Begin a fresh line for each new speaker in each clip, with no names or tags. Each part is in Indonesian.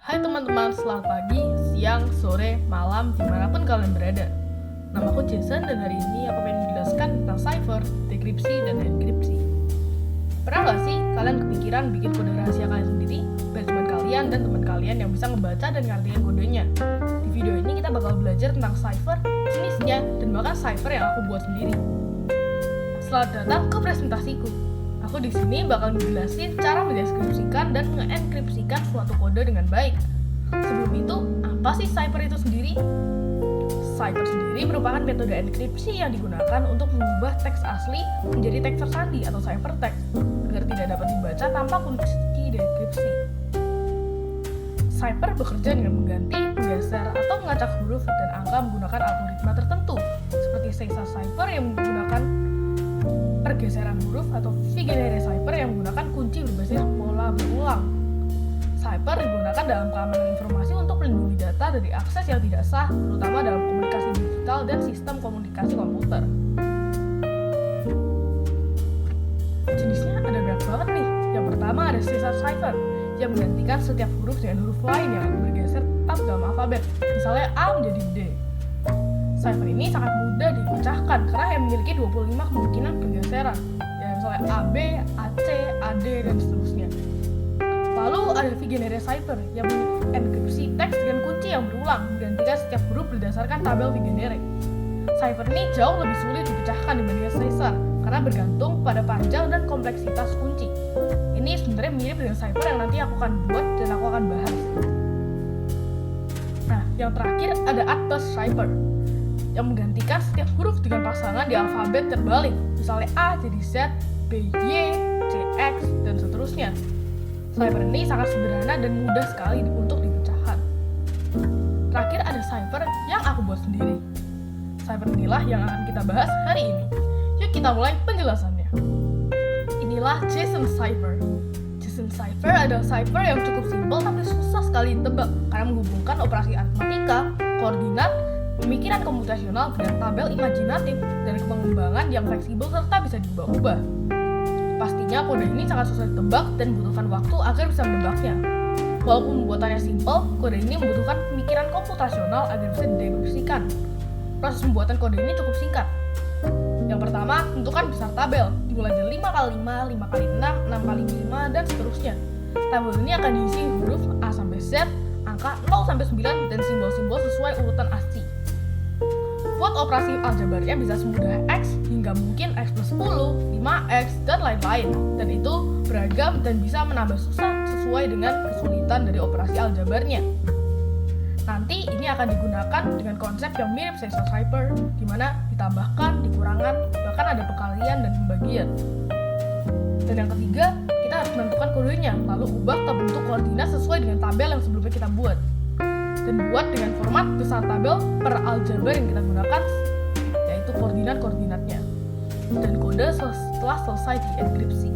Hai teman-teman, selamat pagi, siang, sore, malam, dimanapun kalian berada. Namaku Jason dan hari ini aku ingin menjelaskan tentang cipher, dekripsi, dan enkripsi. Pernah nggak sih kalian kepikiran bikin kode rahasia kalian sendiri biar cuma kalian dan teman kalian yang bisa ngebaca dan ngertiin kodenya? Di video ini kita bakal belajar tentang cipher, jenisnya, dan bahkan cipher yang aku buat sendiri. Selamat datang ke presentasiku. Aku di sini bakal menjelasin cara mendeskripsikan dan mengenkripsikan suatu kode dengan baik. Sebelum itu, apa sih cipher itu sendiri? Cipher sendiri merupakan metode enkripsi yang digunakan untuk mengubah teks asli menjadi teks tersandi atau ciphertext agar tidak dapat dibaca tanpa kunci dekripsi. Cipher bekerja dengan mengganti, menggeser, atau mengacak huruf dan angka menggunakan algoritma tertentu, seperti Caesar cipher yang menggunakan pergeseran huruf atau Vigenère cipher yang menggunakan kunci berbasis pola berulang. Cipher digunakan dalam keamanan informasi untuk melindungi data dari akses yang tidak sah, terutama dalam komunikasi digital dan sistem komunikasi komputer. Jenisnya ada banyak banget nih. Yang pertama ada Caesar cipher yang menggantikan setiap huruf dengan huruf lain yang bergeser tetap dalam alfabet, misalnya A menjadi D. Cipher ini sangat mudah dipecahkan karena yang memiliki 25 kemungkinan pergeseran, ya misalnya AB, AC, AD, dan seterusnya. Lalu ada Vigenère cipher yang mengenkripsi teks dengan kunci yang berulang, menggantikan setiap huruf berdasarkan tabel Vigenère. Cipher ini jauh lebih sulit dipecahkan dibandingkan Caesar karena bergantung pada panjang dan kompleksitas kunci. Ini sebenarnya mirip dengan cipher yang nanti aku akan buat dan aku akan bahas. Nah, yang terakhir ada Atlas cipher yang menggantikan setiap huruf dengan pasangan di alfabet terbalik, misalnya A jadi Z, B Y, C X, dan seterusnya. Cipher ini sangat sederhana dan mudah sekali untuk dipecahkan. Terakhir ada cipher yang aku buat sendiri. Cipher inilah yang akan kita bahas hari ini. Yuk kita mulai penjelasannya. Inilah Jason cipher. Jason cipher adalah cipher yang cukup simpel tapi susah sekali ditebak karena menghubungkan operasi aritmatika, koordinat, pemikiran komputasional dengan tabel imajinatif dan pengembangan yang fleksibel serta bisa diubah-ubah. Pastinya kode ini sangat susah ditebak dan membutuhkan waktu agar bisa menebaknya. Walaupun pembuatannya simpel, kode ini membutuhkan pemikiran komputasional agar bisa didekripsikan. Proses pembuatan kode ini cukup singkat. Yang pertama, tentukan besar tabel, dimulai dari 5x5, 5x6, 6x5, dan seterusnya. Tabel ini akan diisi huruf A sampai Z, angka 0 sampai 9, dan simbol-simbol sesuai urutan ASCII. Buat operasi aljabarnya bisa semudah X hingga mungkin X plus 10, 5X, dan lain-lain. Dan itu beragam dan bisa menambah susah sesuai dengan kesulitan dari operasi aljabarnya. Nanti ini akan digunakan dengan konsep yang mirip Caesar cipher, di mana ditambahkan, dikurangan, bahkan ada perkalian dan pembagian. Dan yang ketiga, kita harus menentukan kodenya, lalu ubah ke bentuk koordinat sesuai dengan tabel yang sebelumnya kita buat. Dan buat dengan format besar tabel per aljabar yang kita gunakan, yaitu koordinat-koordinatnya. Dan kode setelah selesai dienkripsi.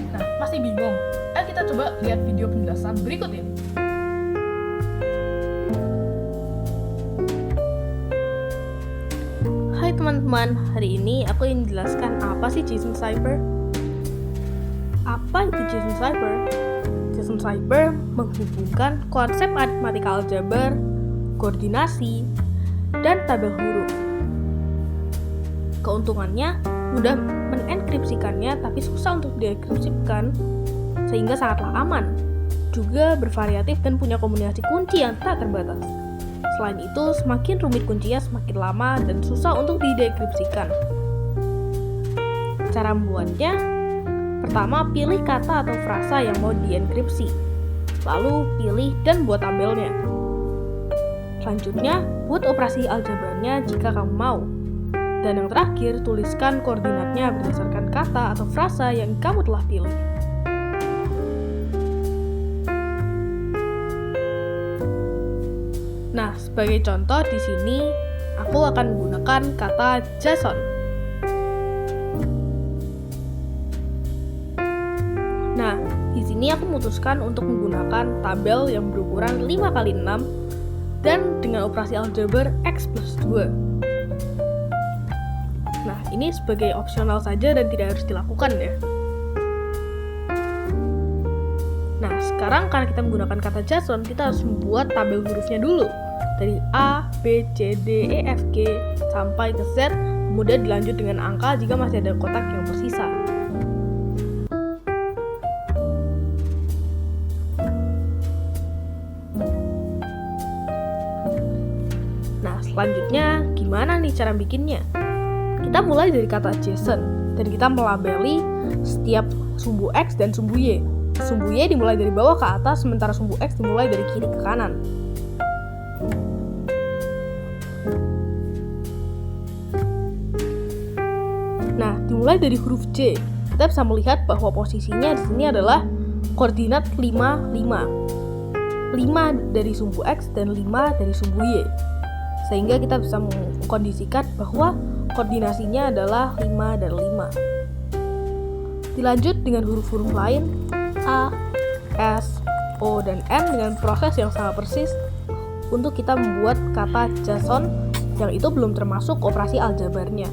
Nah, masih bingung? Ayo kita coba lihat video penjelasan berikut ini. Hai teman-teman, hari ini aku ingin menjelaskan apa sih Jason cipher. Apa itu Jason cipher? Jason cipher menghubungkan konsep aritmatika aljabar, koordinasi, dan tabel huruf. Keuntungannya mudah menenkripsikannya tapi susah untuk dienkripsikan sehingga sangatlah aman. Juga bervariatif dan punya kombinasi kunci yang tak terbatas. Selain itu, semakin rumit kuncinya semakin lama dan susah untuk didekripsikan. Cara membuatnya, pertama, pilih kata atau frasa yang mau dienkripsi. Lalu, pilih dan buat tabelnya. Selanjutnya, buat operasi aljabarnya jika kamu mau. Dan yang terakhir, tuliskan koordinatnya berdasarkan kata atau frasa yang kamu telah pilih. Nah, sebagai contoh di sini, aku akan menggunakan kata Jason. Nah, di sini aku memutuskan untuk menggunakan tabel yang berukuran 5x6 dan dengan operasi aljabar X plus 2. Nah, ini sebagai opsional saja dan tidak harus dilakukan ya. Nah, sekarang karena kita menggunakan kata JSON, kita harus membuat tabel hurufnya dulu. Dari A, B, C, D, E, F, G, sampai ke Z, kemudian dilanjut dengan angka jika masih ada kotak yang tersisa. Nah, selanjutnya gimana nih cara bikinnya? Kita mulai dari kata JSON, dan kita melabeli setiap sumbu X dan sumbu Y. Sumbu Y dimulai dari bawah ke atas, sementara sumbu X dimulai dari kiri ke kanan. Nah, dimulai dari huruf J, kita bisa melihat bahwa posisinya di sini adalah koordinat 5, 5. 5 dari sumbu X dan 5 dari sumbu Y. Sehingga kita bisa mengkondisikan bahwa koordinasinya adalah 5 dan 5. Dilanjut dengan huruf-huruf lain A, S, O, dan M dengan proses yang sama persis untuk kita membuat kata JSON yang itu belum termasuk operasi aljabarnya.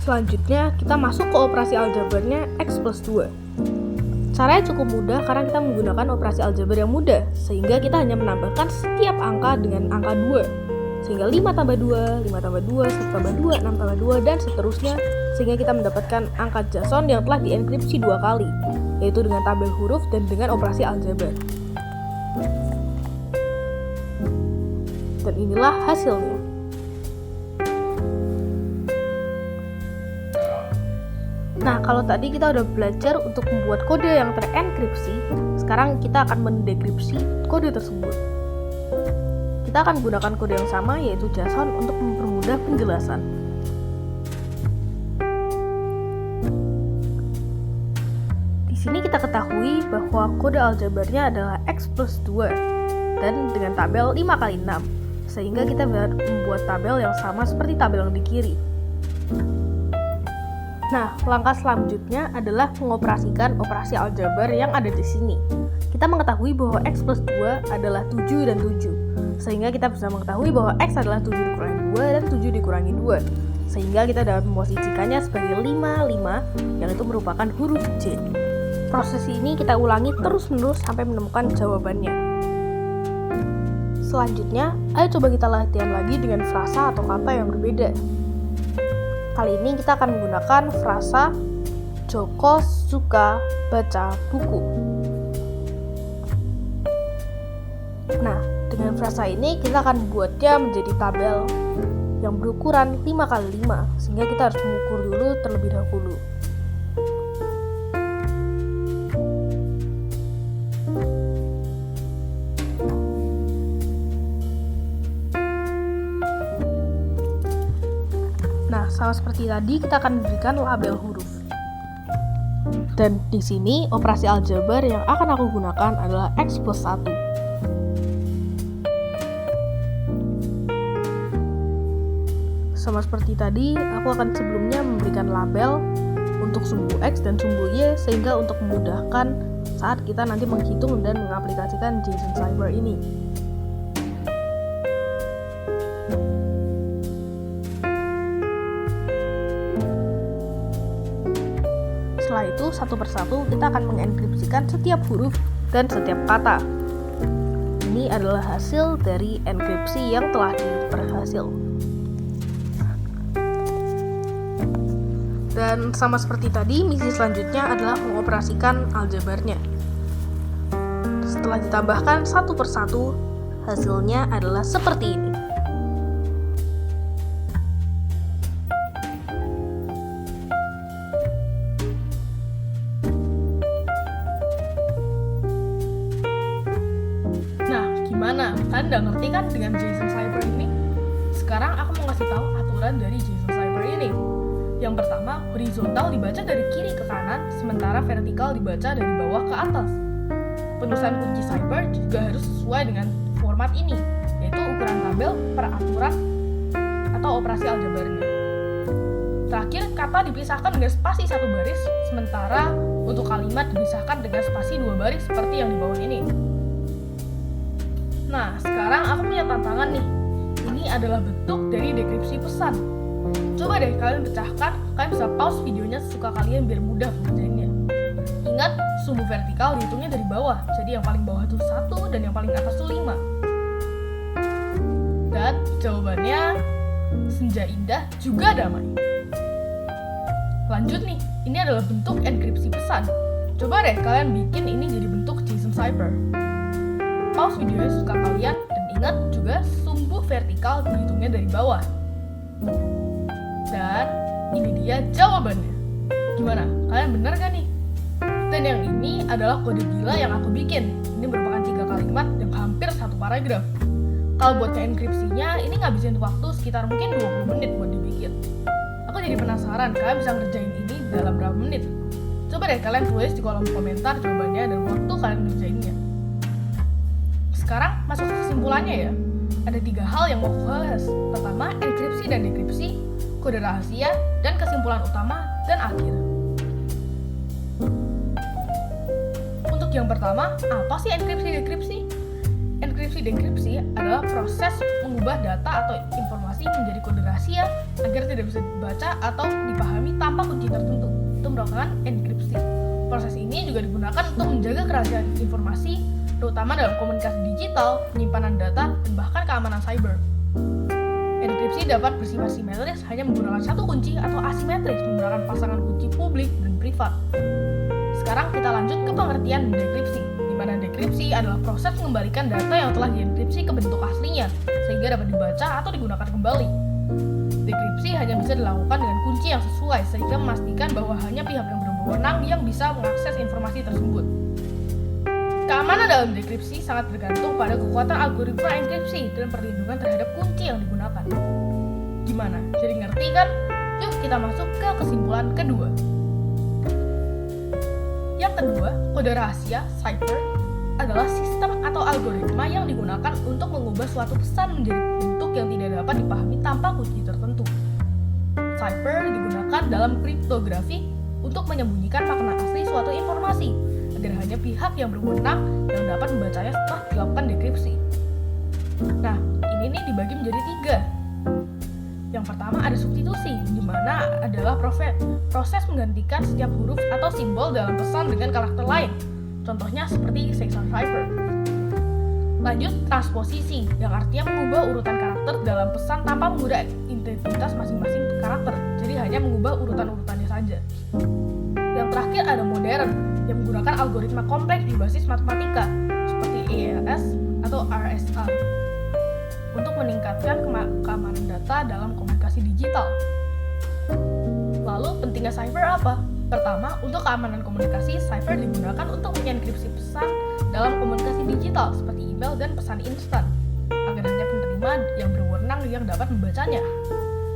Selanjutnya kita masuk ke operasi aljabarnya X plus 2. Caranya cukup mudah karena kita menggunakan operasi aljabar yang mudah, sehingga kita hanya menambahkan setiap angka dengan angka 2. Sehingga 5 tambah 2, 5 tambah 2, 1 tambah 2, 6 tambah 2, dan seterusnya, sehingga kita mendapatkan angka JSON yang telah dienkripsi 2 kali, yaitu dengan tabel huruf dan dengan operasi aljabar. Dan inilah hasilnya. Nah, kalau tadi kita udah belajar untuk membuat kode yang terenkripsi, sekarang kita akan mendekripsi kode tersebut. Kita akan gunakan kode yang sama, yaitu JSON, untuk mempermudah penjelasan. Di sini kita ketahui bahwa kode aljabarnya adalah X plus 2 dan dengan tabel 5 kali 6, sehingga kita membuat tabel yang sama seperti tabel yang di kiri. Nah, langkah selanjutnya adalah mengoperasikan operasi aljabar yang ada di sini. Kita mengetahui bahwa X plus 2 adalah 7 dan 7, sehingga kita bisa mengetahui bahwa X adalah 7 dikurangi 2 dan 7 dikurangi 2, sehingga kita dapat memposisikannya sebagai 5, 5, yang itu merupakan huruf J. Proses ini kita ulangi terus-menerus sampai menemukan jawabannya. Selanjutnya, ayo coba kita latihan lagi dengan frasa atau kata yang berbeda. Kali ini kita akan menggunakan frasa Joko suka baca buku. Nah, dengan frasa ini kita akan membuatnya menjadi tabel yang berukuran 5 kali 5, sehingga kita harus mengukur dulu terlebih dahulu. Nah, sama seperti tadi, kita akan memberikan label huruf. Dan di sini, operasi aljabar yang akan aku gunakan adalah X plus 1. Sama seperti tadi, aku akan sebelumnya memberikan label untuk sumbu X dan sumbu Y, sehingga untuk memudahkan saat kita nanti menghitung dan mengaplikasikan JSON Cyber ini. Setelah itu, satu persatu kita akan mengenkripsikan setiap huruf dan setiap kata. Ini adalah hasil dari enkripsi yang telah berhasil. Dan sama seperti tadi, misi selanjutnya adalah mengoperasikan aljabarnya. Setelah ditambahkan satu persatu, hasilnya adalah seperti ini. Gimana? Kalian udah ngerti kan dengan JSON Cyber ini? Sekarang aku mau ngasih tahu aturan dari JSON Cyber ini. Yang pertama, horizontal dibaca dari kiri ke kanan, sementara vertikal dibaca dari bawah ke atas. Penulisan kunci Cyber juga harus sesuai dengan format ini, yaitu ukuran tabel per aturan atau operasi aljabarnya. Terakhir, kata dipisahkan dengan spasi 1 baris, sementara untuk kalimat dipisahkan dengan spasi 2 baris seperti yang di bawah ini. Nah, sekarang aku punya tantangan nih. Ini adalah bentuk dari dekripsi pesan. Coba deh kalian pecahkan, kalian bisa pause videonya sesuka kalian biar mudah mengerjainnya. Ingat, sumbu vertikal dihitungnya dari bawah, jadi yang paling bawah itu 1 dan yang paling atas itu 5. Dan jawabannya senja indah juga damai. Lanjut nih, ini adalah bentuk enkripsi pesan. Coba deh kalian bikin ini jadi bentuk JSON cipher. Pause videonya sesuka kalian dan ingat juga sumbu vertikal dihitungnya dari bawah. Dan ini dia jawabannya. Gimana? Kalian benar gak nih? Dan yang ini adalah kode gila yang aku bikin. Ini merupakan 3 kalimat yang hampir 1 paragraf. Kalau buat enkripsinya, ini ngabisin waktu sekitar mungkin 20 menit buat dibikin. Aku jadi penasaran, kalian bisa ngerjain ini dalam berapa menit? Coba deh kalian tulis di kolom komentar jawabannya dan waktu kalian ngerjainnya. Sekarang masuk ke kesimpulannya ya. Ada 3 hal yang mau aku bahas. Pertama, enkripsi dan dekripsi, kode rahasia, dan kesimpulan utama dan akhir. Untuk yang pertama, apa sih enkripsi-dekripsi? Enkripsi-dekripsi adalah proses mengubah data atau informasi menjadi kode rahasia agar tidak bisa dibaca atau dipahami tanpa kunci tertentu. Itu merupakan enkripsi. Proses ini juga digunakan untuk menjaga kerahasiaan informasi, terutama dalam komunikasi digital, penyimpanan data, dan bahkan keamanan cyber. Enkripsi dapat bersifat simetris hanya menggunakan satu kunci atau asimetris menggunakan pasangan kunci publik dan privat. Sekarang kita lanjut ke pengertian dekripsi, di mana dekripsi adalah proses mengembalikan data yang telah dienkripsi ke bentuk aslinya, sehingga dapat dibaca atau digunakan kembali. Dekripsi hanya bisa dilakukan dengan kunci yang sesuai, sehingga memastikan bahwa hanya pihak yang berwenang yang bisa mengakses informasi tersebut. Keamanan dalam dekripsi sangat bergantung pada kekuatan algoritma enkripsi dan perlindungan terhadap kunci yang digunakan. Gimana? Jadi ngerti kan? Yuk kita masuk ke kesimpulan kedua. Yang kedua, kode rahasia, cipher, adalah sistem atau algoritma yang digunakan untuk mengubah suatu pesan menjadi bentuk yang tidak dapat dipahami tanpa kunci tertentu. Cipher digunakan dalam kriptografi untuk menyembunyikan makna asli suatu informasi, agar hanya pihak yang berwenang yang dapat membacanya setelah dilakukan dekripsi. Nah, ini nih dibagi menjadi 3. Yang pertama ada substitusi, di mana adalah proses menggantikan setiap huruf atau simbol dalam pesan dengan karakter lain. Contohnya seperti JSON cipher. Lanjut, transposisi, yang artinya mengubah urutan karakter dalam pesan tanpa mengubah identitas masing-masing karakter, jadi hanya mengubah urutan-urutannya saja. Yang terakhir ada modern, yang menggunakan algoritma kompleks berbasis matematika, seperti AES atau RSA, untuk meningkatkan keamanan data dalam komunikasi digital. Lalu, pentingnya cipher apa? Pertama, untuk keamanan komunikasi, cipher digunakan untuk mengenkripsi pesan dalam komunikasi digital seperti email dan pesan instan, agar hanya penerima yang berwenang yang dapat membacanya.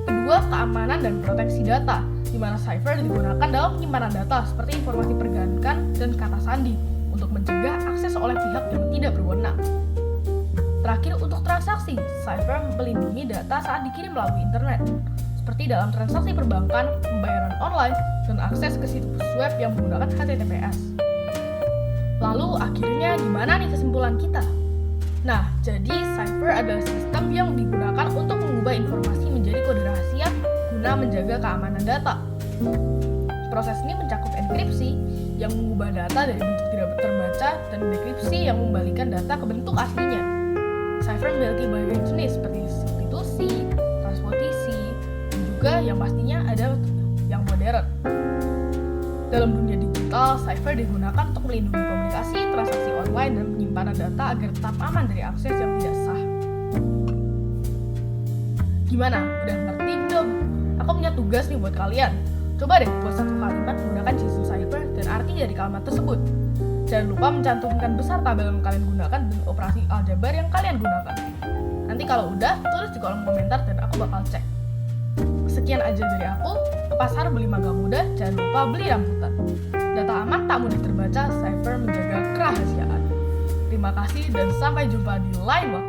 Kedua, keamanan dan proteksi data, di mana cipher digunakan dalam penyimpanan data seperti informasi perbankan dan kata sandi untuk mencegah akses oleh pihak yang tidak berwenang. Terakhir, untuk transaksi, cipher melindungi data saat dikirim melalui internet, seperti dalam transaksi perbankan, pembayaran online, dan akses ke situs web yang menggunakan HTTPS. Lalu akhirnya gimana nih kesimpulan kita? Nah, jadi cipher adalah sistem yang digunakan untuk mengubah informasi menjadi kode rahasia guna menjaga keamanan data. Proses ini mencakup enkripsi yang mengubah data dari bentuk tidak terbaca dan dekripsi yang mengembalikan data ke bentuk aslinya. Cipher memiliki berbagai jenis seperti substitusi, transposisi, dan juga yang pastinya ada yang modern. Dalam dunia digital, cipher digunakan untuk melindungi komunikasi, transaksi online, dan penyimpanan data agar tetap aman dari akses yang tidak sah. Gimana? Udah ngerti belum? Aku punya tugas nih buat kalian. Coba deh buat satu kalimat menggunakan JSON cipher dan arti dari kalimat tersebut. Jangan lupa mencantumkan besar tabel yang kalian gunakan dan operasi aljabar yang kalian gunakan. Nanti kalau udah, tulis di kolom komentar dan aku bakal cek. Sekian aja dari aku. Ke pasar beli mangga muda, jangan lupa beli rambutan. Data aman tak mudah terbaca, cipher menjaga kerahasiaan. Terima kasih dan sampai jumpa di lain waktu.